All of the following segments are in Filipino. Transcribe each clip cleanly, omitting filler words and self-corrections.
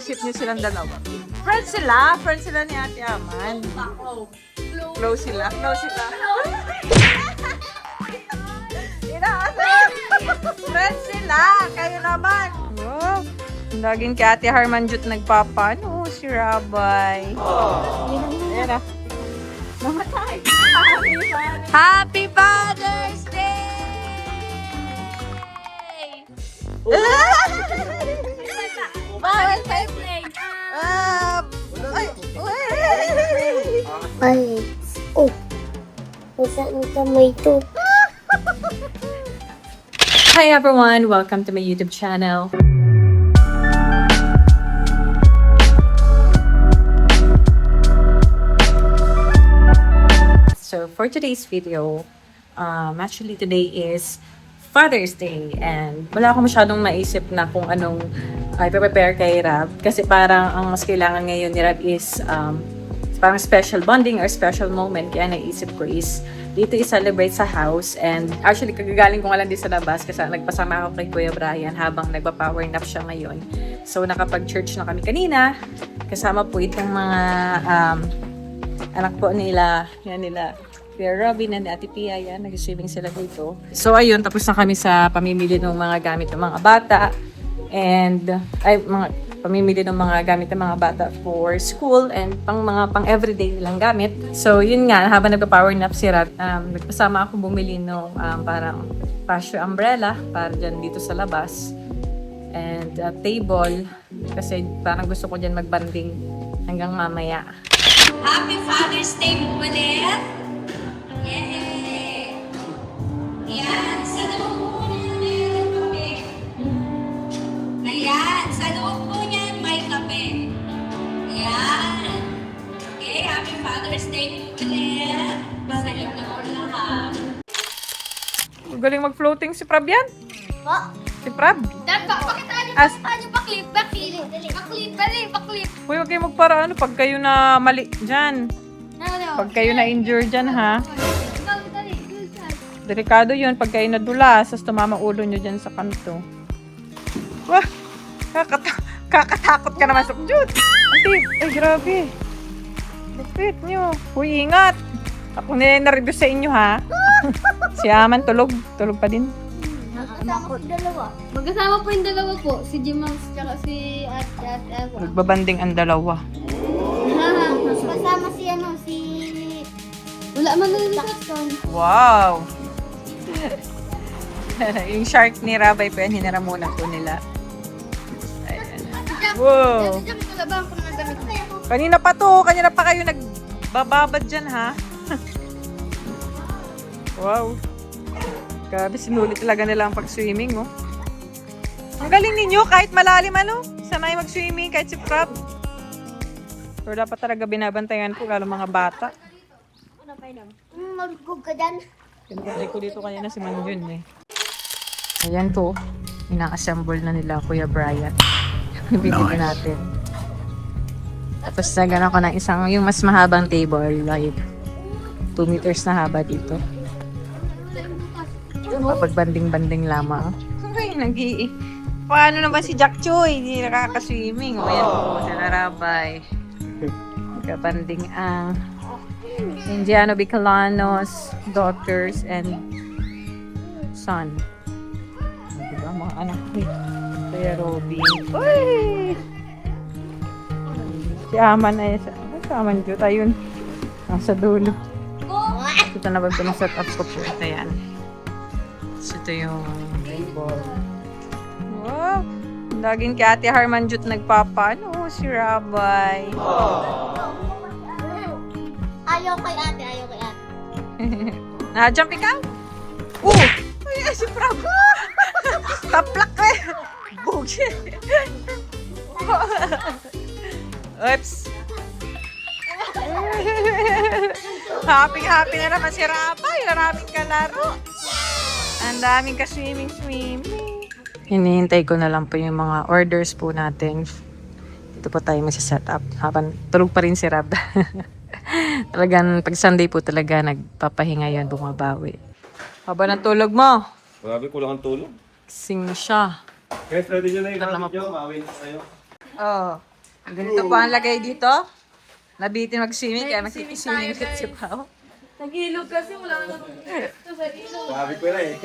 naisip niyo silang dalawa? Friends sila ni Ate Aman. Close sila. Friends sila, kayo naman. Wow. Laging kay Ate Harmanjut nagpapano, si Rabay. Ayan na. Namatay. Happy Father's Day! Bawal tayo play. Ay, oh, saan kamay ito? Hi everyone, welcome to my YouTube channel. So for today's video, actually today is Father's Day and wala akong masyadong maisip na kung anong i-prepare kay Rab kasi parang ang mas kailangan ngayon ni Rab is parang special bonding or special moment, kaya naisip ko is dito i-celebrate sa house. And actually kagagaling ko nga lang din sa labas kasi nagpasama ako kay Kuya Brian habang nagpa-power nap siya ngayon. So nakapag-church na kami kanina, kasama po itong mga anak po nila, yan nila Kuya Robin and Ate Pia, yan, nag-swimming sila dito. So ayun, tapos na kami sa pamimili ng mga gamit ng mga bata and pamimili ng mga gamit ng mga bata for school and pang everyday nilang gamit. So yun nga, habang nagpa-power nap si Rat, nagpasama ako bumili ng parang patio umbrella para dyan dito sa labas and table kasi parang gusto ko dyan magbanding hanggang mamaya. Happy Father's Day po ulit! Yay! Ayan, sa loob po niyan mayroon kape. Ayan, sa loob po niyan may kape. Ayan. Okay, Happy Father's Day po ulit. Basta yun na po lahat. Galing mag-floating si Prab yan. Po? Si Prab. Dad, pakita niyo As- pa-clip. Pa-clip. Uy, huwag kayo magparaano pag kayo na mali dyan. Pag kayo na injure dyan, ha? Dali. Delikado yun pag kayo nadulas, tapos tumama ulo nyo dyan sa kanto. Wah! Kakatakot ka naman sa Jud! Antip! Ay, grabe! Lupit nyo! Uy, ingat! Ako na-review sa inyo, ha? Si Aman, tulog. Tulog pa din. Magkasama po yung dalawa po, si Jimals tsaka si Ate Eva. Nagbabanding ang dalawa. Kasama si si... Wala man na Jackson. Wow! Yung shark ni Rabay pa yan, hinira muna po nila. Ayan. Wow! Diyan, tulabang ko na damit mo. Kanina pa kayo nagbababad dyan, ha? Wow! Grabe, sinulit talaga nila ang pag-swimming, oh. Ang galing ninyo, kahit malalim, ano? Sanay mag-swimming, kahit si Prab. Pero dapat talaga binabantayan po, lalo mga bata. Magugog ka dyan. Pinagay ko dito kanya na si Manjun, eh. Ayan po, ina-assemble na nila Kuya Brian. Bibili natin. Tapos nagana ko ng isang, yung mas mahabang table, like 2 meters na haba dito. Pagbanding-banding lamang. Ay, paano naman si Jack Choi? Hindi nakaka-swimming. O yan po, sila Rabay. Nagkabanding ang Indiano Bicolanos, daughters, and son. Diba, mga anak ni Kuya Robin. Uy! Si Aman ay si Aman Jut, ayun. Nasa dulo. Ito na ba set up ko po. Ito yan. So, ito yung table. Wow! Laging kay Ate Harmanjut nagpapano, si Rabay. Ayaw kay ate. Na-jump ikaw? Ay, si Prab! Taplak eh! Bugi! Oops! Happy na naman si Rabay. Maraming kalaro. Ang daming ka-swimming. Hinihintay ko na lang po yung mga orders po natin. Dito po tayo mag-set up. Habang tulog pa rin si Rab. Talagang pag Sunday po talaga nagpapahinga yan, bumabawi. Haba ng tulog mo. Grabe, kulang ang tulog. Sing siya. Guys, ready nyo na yung Alam mo gamit nyo. Mawin na kayo. Oh. Ganito po ang lagay dito. Nabitin mag-swimming, kaya makikiswimming ulit si Pao. Nag-ilog kasi wala na Sabi ko na eh.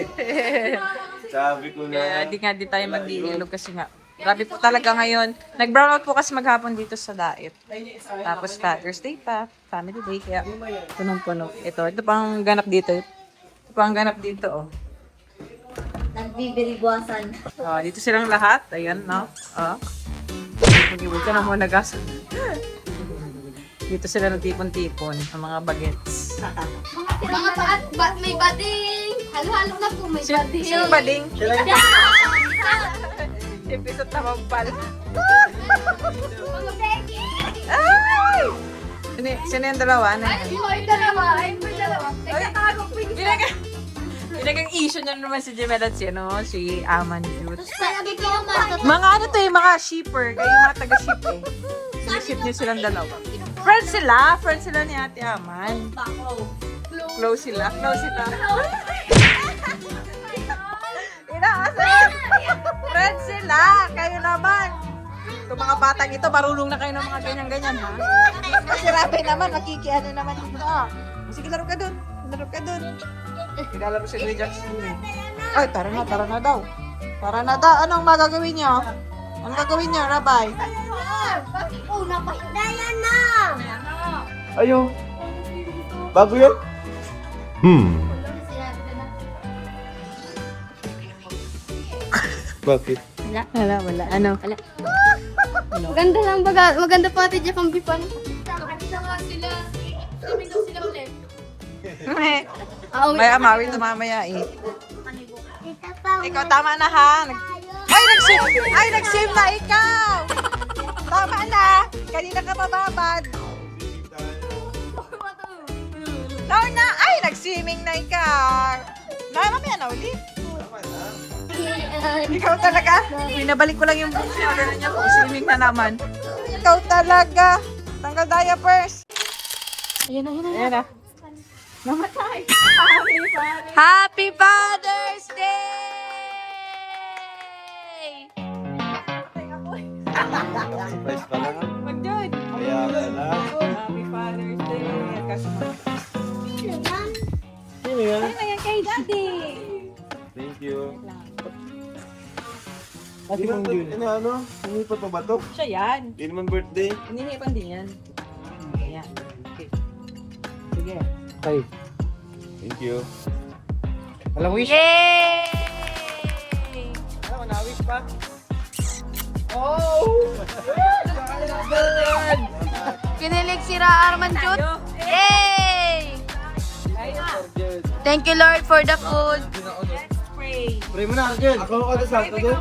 Sabi ko na. Kaya di nga di tayo mag-iilog kasi nga. Grabe po talaga ngayon. Nag-brown out po kasi maghapon dito sa Daet. Tapos Father's Day pa, Family Day, kaya punong-puno. Ito pang ganap dito. Ito pang ganap dito, oh. Nagbibirigwasan. Dito silang lahat. Ayan, no? Mag-iwag ka na muna, gas. Dito sila nagtipon-tipon, ang mga bagets. Mga may bading. Halo-halo na po, may bading. Sino bading? Episode na mampal. Mga beki. Ay! Sino yung dalawa? Ano? Ay, yung dalawa. Ay, yung dalawa. Nagtatago po yung Binagang issue na naman si Jemel at si Aman Jute. Sabi ko yung mga Mga ano to mga shipper. Kayo yung mga taga-ship eh. Siniship niyo silang dalawa. Friends sila ni Ate Aman. Close sila. Inaasal! Friends sila! Kayo naman! Itong mga batang ito, marunong na kayo ng mga ganyan-ganyan, ha? Kasi Rabe naman, makikiano naman dito. Sige, laro ka dun. Pinalaro si Louie Jackson. Ay, tara na daw. Anong magagawin niyo? Anong gagawin niyo, Rabay? Dayan na! Ayo. Bago yan? Bakit? Wala. Ano? Maganda lang baga. Maganda pa ati Jack ang bipan. Sila sila. Swimming daw sila ulit. May amawin na mamaya eh. Tita pa, Ikaw, tama na ha. Nag-save na ikaw. Tama na. Kanina ka mababad. Na. Nag-swimming na ikaw. Mamaya na ulit. Ikaw talaga. Pinabalik ko lang yung book niya. Ganun niya kung swimming na naman. Ikaw talaga. Tanggal diapers. Ayan na. Namatay. Happy Father's Day! Surprise pa lang. Mag-join. Kaya pala. Happy Father's Day. Sino yan? Ayan kay Daddy. Thank you. Ano? Sumipat pa ba to? Siya yan. Hindi naman birthday. Hinihipan din yan. Ayan. Okay. Sige. Hey. Thank you. Walang wish. Yay! Ano, na-wish pa? Kinilig si Ra Arman Jut. Yay! Thank you Lord for the food. Pray. Pray mo na, Arjen. Ako ako dasal ko doon.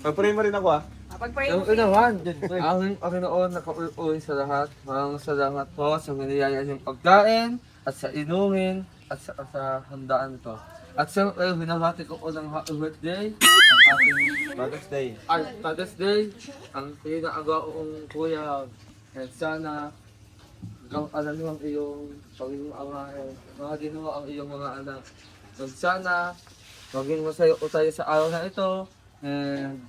Pag-pray mo rin ako ah. Pag-pray Ang mo. unawan, ang Panginoon nakauuwi sa lahat. Maraming salamat po sa niliyaya niyong pagkain at sa inumin at sa handaan to. At siyempre, hinamati ko po ng happy birthday ang ating Father's Day. ang pinakagaong kuya. At sana alam mo ang iyong Panginoong Ama, mga ginawa ang iyong mga anak. So sana maging masaya po tayo sa araw na ito. And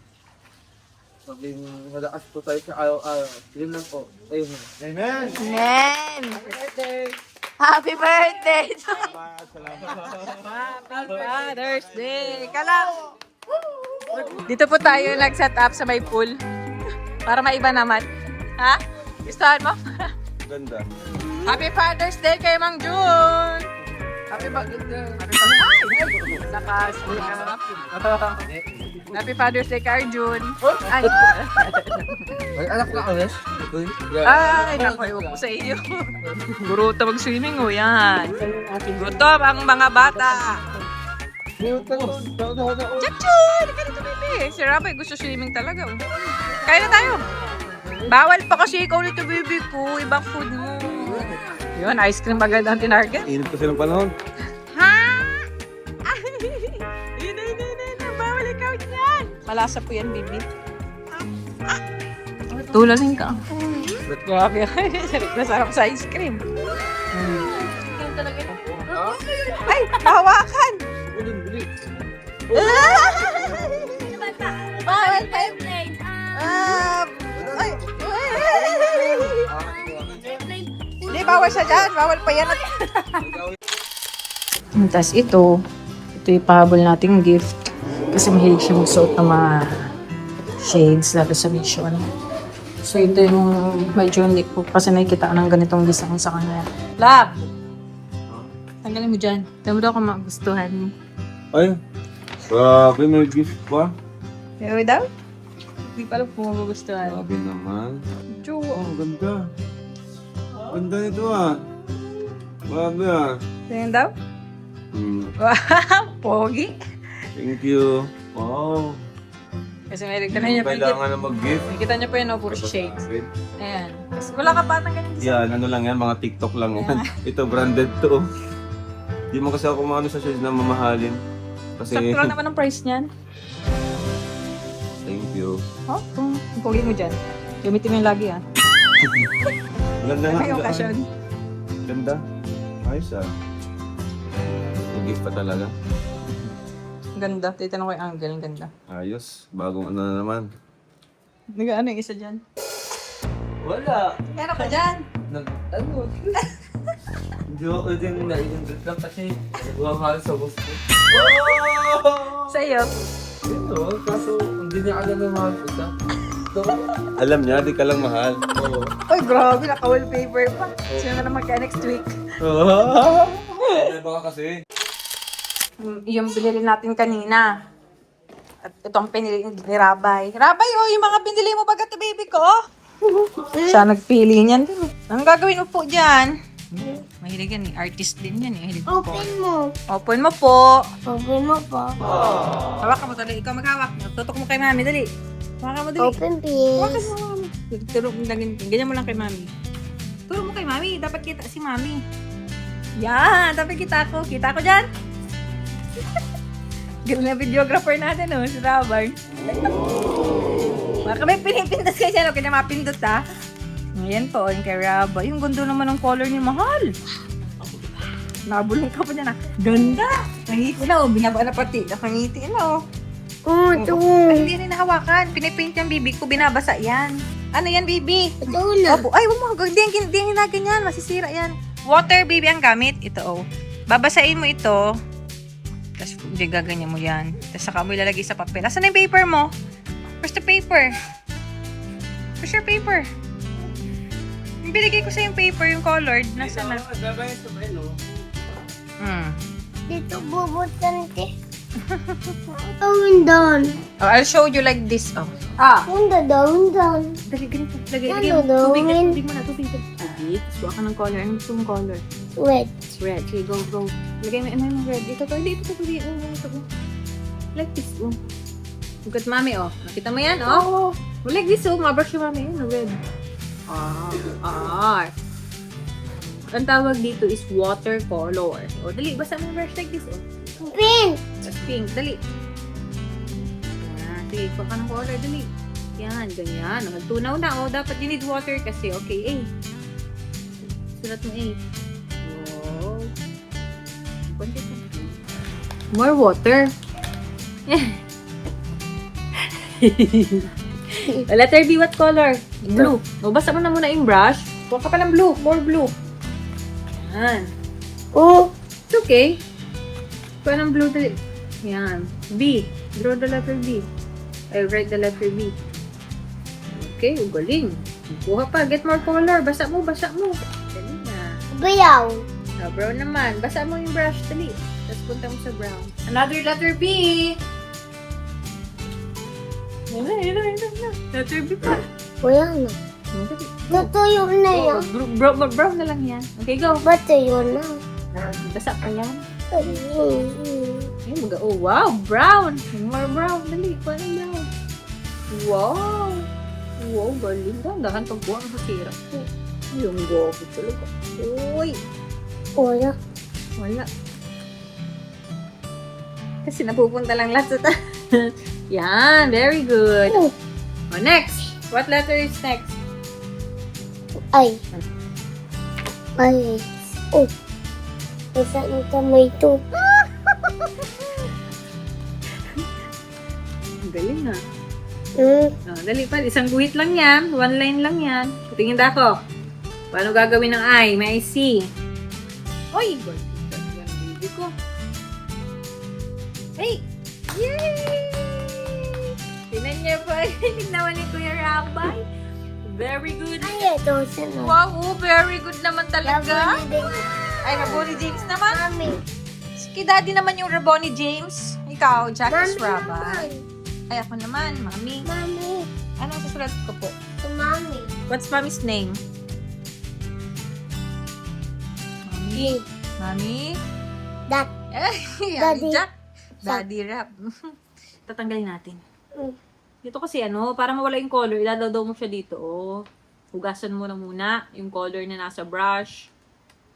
maging malakas po tayo sa araw-araw. Yun lang po. Ayun. Amen. Amen. Happy birthday. Salamat. Happy Father's Day. Kalam. Dito po tayo nag-set up sa may pool. Para maiba naman. Ha? Gustuhan mo? Ganda. Happy Father's Day kay Mang June! Happy Father's Day! Lakas. Happy Father's Day kay June! Ay, May anak na kami? ay naku, ewan ko sa iyo. Guruta mag-swimming o yan. Gutom ang mga bata. Chachun! Ika dito, baby. Si Rabay gusto swimming talaga. Oh. Kaya na tayo. Bawal pa kasi ikaw nito, baby ko. Ibang food mo. Yun, ice cream agad ang tinarget. Init kasi ng panahon. Ha? Yun. Bawal ikaw yan. Malasa po yan, baby. Tulanin ka. Grabe. Nasarap sa ice cream. Ay, hawakan! Bawal pa yung bawal siya dyan. Bawal pa yan. Tapos ito yung pahabol nating gift. Kasi mahilig siya magsuot ng mga shades, lalo sa mission. So ito yung medyo hindi ko kasi nakikita ko ng ganitong design sa kanya. Lab! Tanggalin mo dyan. Tama daw kung magustuhan mo. Ay, grabe, may gift pa. Tama daw? Hindi pa alam kung magustuhan. Grabe naman. Jowa. Oh, ang ganda. Ganda nito ah. Grabe ah. Tingnan daw? Wow! Pogi! Thank you. Wow. Kasi may ka na niya pa Kailangan na mag-gift. Nakikita niyo pa yun, no? Puro shades. Ayan. Kasi wala ka pa ng ganyan design. Yan, ano lang yan, mga TikTok lang yan. Ito, branded to. Di mo kasi ako kumano sa shades na mamahalin. Kasi, Sakto lang naman ang price niyan. thank you. Oh, kung pogi mo dyan. Gamitin mo yung lagi, ah. Ganda nga. May occasion. Ganda. Ayos ah. Mag-gift pa talaga. Ganda. Titanong ko yung angle. Ang ganda. Ayos. Bagong ano na naman. Nag-ano yung isa dyan? Wala. Ano ka dyan? Ano? Hindi ako din na-indot lang kasi nagmamahal sa boss ko. Sa iyo. Ano? Kaso hindi niya alam na mahal ko siya. So, Alam niya, di ka lang mahal. oo. Ay, grabe. Naka-wallpaper pa. Sino na naman kaya next week? Ano ba kasi? Yung binili natin kanina. At ito ang pinili ni Rabay. Rabay, oh, yung mga binili mo bagat baby ko. Siya nagpili niyan din. Anong gagawin mo po dyan? Mahilig yan eh. Artist din yan eh. Mahilig po. Open mo. Open mo po. Open mo po. Hawak ka mo dali. Ikaw maghawak. Tutok mo kay mami. Dali. Hawak ka mo dali. Open please. Hawakan mo mami. Turo mo lang. Ganyan mo lang kay mami. Turo mo kay mami. Dapat kita si mami. Yan. Dapat kita ako. Kita ko dyan. Galing na videographer natin, oh, si Rabay. Baka may pinipindas kayo dyan, okay na mapindot, ha? Ayan po, yung kay Rabay. Yung ganda naman ng color niya, mahal. Nabulong ka pa dyan, ha? Ganda! Nangiti na, oh. Binaba na pati. Nakangiti na, oh. Oh, ito. Ay, hindi rin nahawakan. Pinipaint yung bibi ko, binabasa yan. Ano yan, bibi? Ito na. Opo. Ay, huwag mo. Hindi na ganyan. Masisira yan. Water, baby, ang gamit. Ito, oh. Babasain mo ito. Tapos, hindi gaganyan mo yan. Tapos, saka mo ilalagay sa papel. Asan na yung paper mo? Where's the paper? Where's your paper? Yung binigay ko sa yung paper, yung colored. Nasaan na? Dito bubutan te. Tawin down. Oh, I'll show you like this. Oh. Ah. Punta down down. Dali, ganito. Lagay Ano mo. daw, Tubig. Min? Tubig mo na. Tubig. Tubig. Suwa ka ng color. Anong gusto mong color? Wait. It's red. Okay, go, go. Lagay mo, ano yung red? Ito, hindi, ito, ito. Like this, oh. Look at mami, oh. Nakita mo yan, oh? Like this, oh. Mabrush yung mami, yun, red. Ang tawag dito is watercolor. O, dali, basta mo brush like this, oh. Pink. Tapos pink, dali. Yan, sige, kuha ka ng color, dali. Yan, ganyan. Nagtunaw na, oh. Dapat you need water kasi, okay, eh. Sulat mo, eh. Wow. Konti pa. More water. Letter B, what color? Blue. O, basta mo na muna yung brush. Kuha ka pa ng blue. More blue. Yan. Oh. It's okay. Kuha ng blue dali. Yan. B. Draw the letter B. I write the letter B. Okay, galing. Kuha pa. Get more color. Basa mo, basa mo. Dali na. Bayaw. Brown naman. Basa mo yung brush. Dali. Tapos punta mo sa brown. Another letter B. Yan na. Letter B pa. Wala na. Dali. Natuyo na yan. Brown na lang yan. Okay, go. Ba't yun na? Basa pa yan. Ay, oh, wow. Brown. More brown. Dali. Kuha ng brown. Wow. Wow, galing. Dahan pag buwang sa sira. Yung gogo talaga. Uy. Wala. Wala. Kasi napupunta lang lahat sa Yan, very good. Oh. Oh, next. What letter is next? Ay. Ay. Oh. Isa ng kamay to. Ang galing ha. Hmm. Oh, dali pa. Isang guhit lang yan. One line lang yan. Tingin na ako. Paano gagawin ng I? May I see? Oy! Ganda ng baby ko. Hey! Yay! Tingnan niya pa. Tignan ni Kuya Rabay. Very good. Ay, ito sunod. Wow, very good naman talaga. Labon din. Ay, Raboni James naman. Mami. Si Daddy naman yung Raboni James. Ikaw, Jackie Mami Rabay. naman. Ay, ako naman, Mami. Mami. Anong susulat ko po? Si Mami. What's Mommy's name? Mami? Mami? Dat. Daddy Daddy. Jack. Daddy Rap. Tatanggalin natin. Mm. Dito kasi para mawala yung color, idadadaw mo siya dito, oh. Hugasan mo na muna yung color na nasa brush.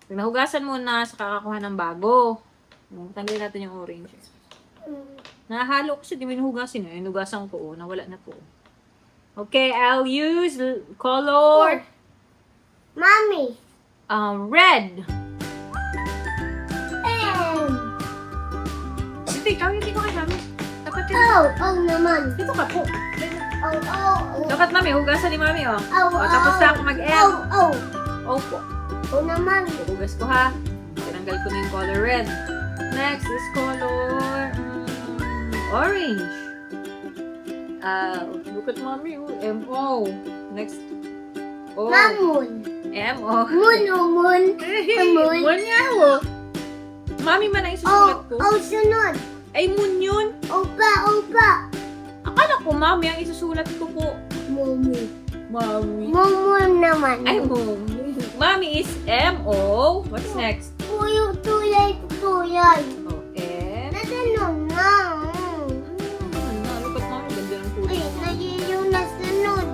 Pag nahugasan mo na, saka kakakuha ng bago. Tanggalin natin yung orange. Nahalo kasi, di mo hinugasin. Hinugasan ko, oh. Nawala na po. Okay, I'll use color Mami. red. M. Hindi ko kay Mami. Dapat yun. Oh naman. Dito ka po. Oh. Dapat Mami, hugasan ni Mami, oh. Oh, O, tapos na ako mag-M. Oh. Opo. Oh naman. Hugas ko ha. Tinanggal ko na yung color red. Next is color orange. Look at Mami, oh. M-O. Next. O. Mamun. M-O. Mun. Amoy. Moon nga, oh. Mami man ang isusulat ko. Sunod. Ay, moon yun. Opa. Akala ko, Mami, ang isusulat ko po. Mumu. Mami. Mumun naman. Ay, Mom. Mami is M-O. What's next? Tuyay. O, M. Natanong na. Look at Mami. Ganda ng kulay. Ay, nagyayaw na sunod.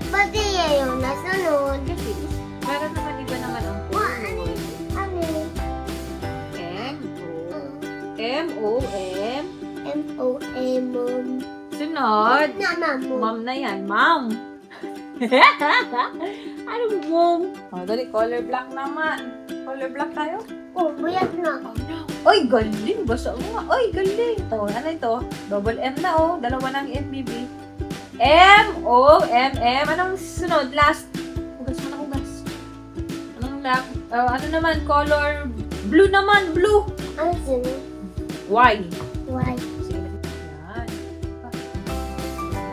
Ba't yayaw na sunod? Kasi, para naman iba naman ang kulay. Ano? M-O. M-O-M. M-O-M. Sunod. Mom. Mom na yan. Mom. Ano mom? O, dali. Color black naman. Color black tayo? Oh, buyag na. Oy, galing. Basa mo nga. Oy, galing. Ito, ano ito? Double M na, oh. Dalawa ng FBB. M-O-M-M. Anong sunod? Last. Hugas mo na hugas. Anong last? Ano naman? Color blue naman. Blue. Ang sunod. Y. Why? Sige. Yan.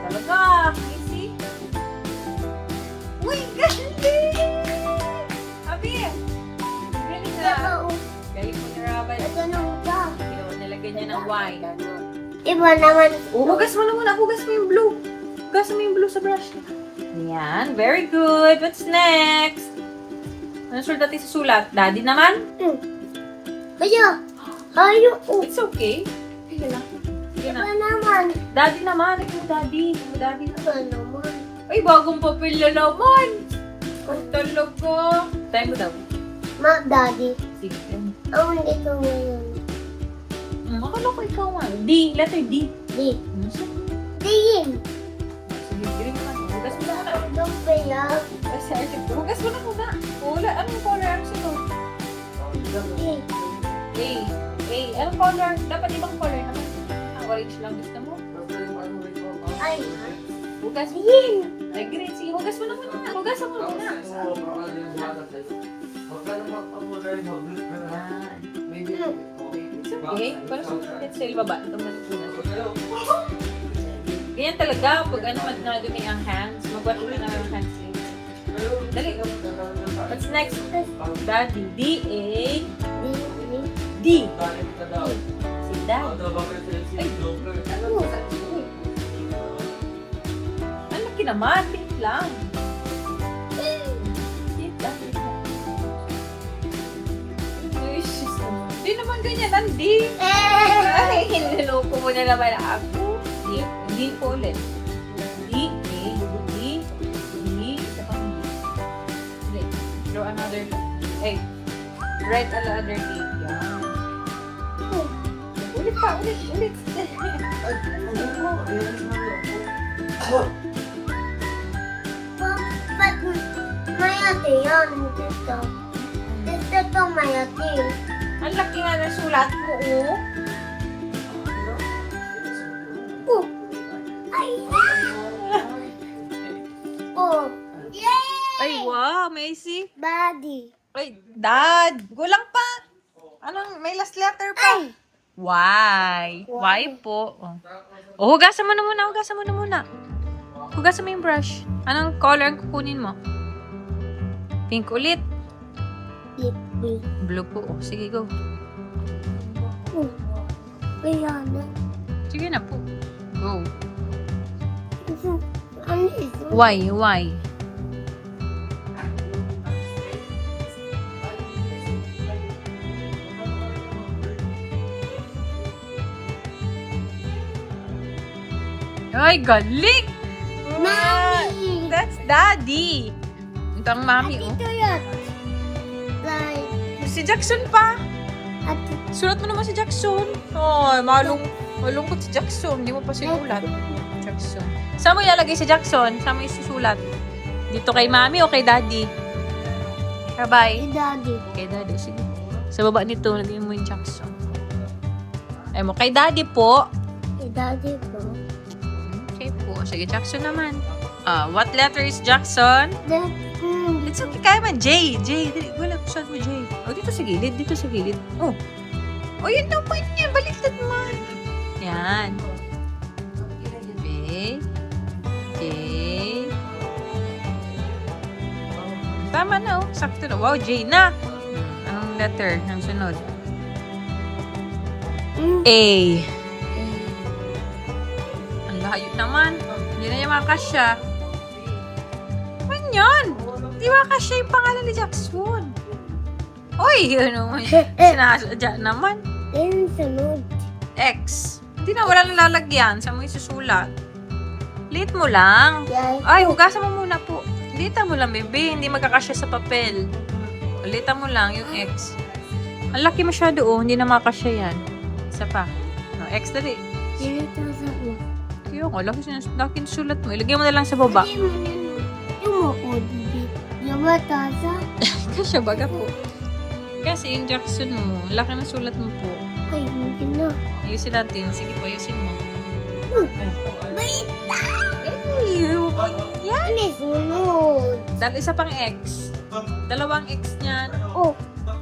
Talaga. Easy. Uy, galing! Abi! Galing na. Galing mo ni Rabay. Natanong ka. Nilagyan niya ng Y. Iba naman. Hugas mo na muna. Hugas mo yung blue. Hugas mo yung blue sa brush. Yan. Very good. What's next? Ano sulat natin sa sulat? Daddy naman? Kaya, ayaw. It's okay. Sige lang. Sige Iba na. naman. Daddy naman. Ikaw daddy. Ikaw daddy Iba naman. naman. Ay, bagong papel na naman. Ang talaga. Tayo mo daw. Daddy. Sige. Ang hindi ko ngayon. Akala ko ikaw nga. D. Letter D. Di. Nasa? Diin. Sige, green naman. Hugas mo na muna. Ang pala. Kasi, hugas mo na muna. Wala. Anong color ang sunod? A. A. Anong color? Dapat ibang color naman. Orange lang gusto mo. Ay. Hugas mo. Diin. Ay, green. Sige, hugas mo na muna. Hugas mo muna. Yan. It's okay. Pero sumunod sa baba. Itong matutunan. Ganyan talaga. Pag ano, madumi ang hands. Magwash mo na ang hands. Dali. What's next? Daddy. D-A. D. Si Daddy. Ay. Ano naman? Think lang. Think lang. Di naman ganyan. Ang D. Ay, niloko mo na naman ako. D. D po ulit. D. A. D. D. Isa pang D. Ulit. Draw another. Ay. Write another D. Yan. Ulit pa. Ulit. Ba't mayati yan dito? Dito mayati. Ang laki nga ng sulat mo, oh. Ay! Oh! Yay! Ay, wow, Macy. Daddy. Ay, Dad. Gulang pa. Anong, may last letter pa. Why? Why po? Oh, hugasan mo na muna, hugasan mo na muna. Hugasan mo yung brush. Anong color ang kukunin mo? Pink ulit. Blue. Blue po. Oh, sige, go. Kaya na. Sige na po. Go. Ano ito? Why? Why? Ay, galing! Mommy! That's Daddy! Ito ang mami, oh. Ito yun. Like, Si Jackson pa! at Sulat mo naman si Jackson. Ay, malungkot si Jackson. Hindi mo pa sinulat. Jackson. Saan mo ilalagay si Jackson? Saan mo isusulat? Dito kay mami o kay daddy? Bye. si Daddy. Kay daddy. Sige. Sa baba nito, lagyan mo yung Jackson. Ay mo, kay daddy po. Si Daddy po. Okay po. Sige, Jackson naman. What letter is Jackson? It's okay, kaya man. J. Dili, wala, sulat mo J. Oh, dito sa gilid. Dito sa gilid. Oh. Oh, yun na point niya. Baliktad mo. Yan. B. J. Tama na, oh. Sakto na. Wow, J na. Anong letter? Ang sunod? A. Ang layo naman. Hindi na niya makasya. Ano yan? Di makasya yung pangalan ni Jackson. Oy, ano mo yun? Sinasadya naman. Then sunod. X. Hindi na, wala nang lalagyan. Saan mo isusulat? Liit mo lang. Yay. Ay, hugasan mo muna po. Litan mo lang, bebe. Hindi magkakasya sa papel. Litan mo lang yung X. Ang laki masyado, oh. Hindi na makakasya yan. Isa pa. No, X dali. Dito sa ko. Kaya ko, laki sulat mo. Ilagay mo na lang sa baba. Yung mo yung batasa. Kasya baga po. Kasi yung Jackson mo, laki ng sulat mo po. Ay, hindi na. Ayusin natin. Sige po, ayusin mo. Wait! Ay, yan. Ano sunod? Dahil isa pang X. Dalawang X niyan. Oh,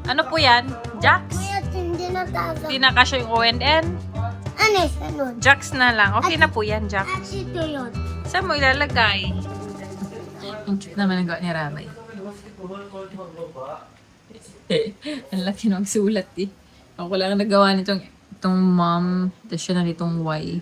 Ano po yan? Jax? may hindi na tasa. Hindi na kasya yung O and N. Ano sunod? Jax na lang. Okay na po yan, Jax. At ito yun. Saan mo ilalagay? Ang cute naman ang gawa ni Ramay. Ang laki ng sulat eh. Ako lang ang nagawa nitong mom. Tapos siya na nitong Y.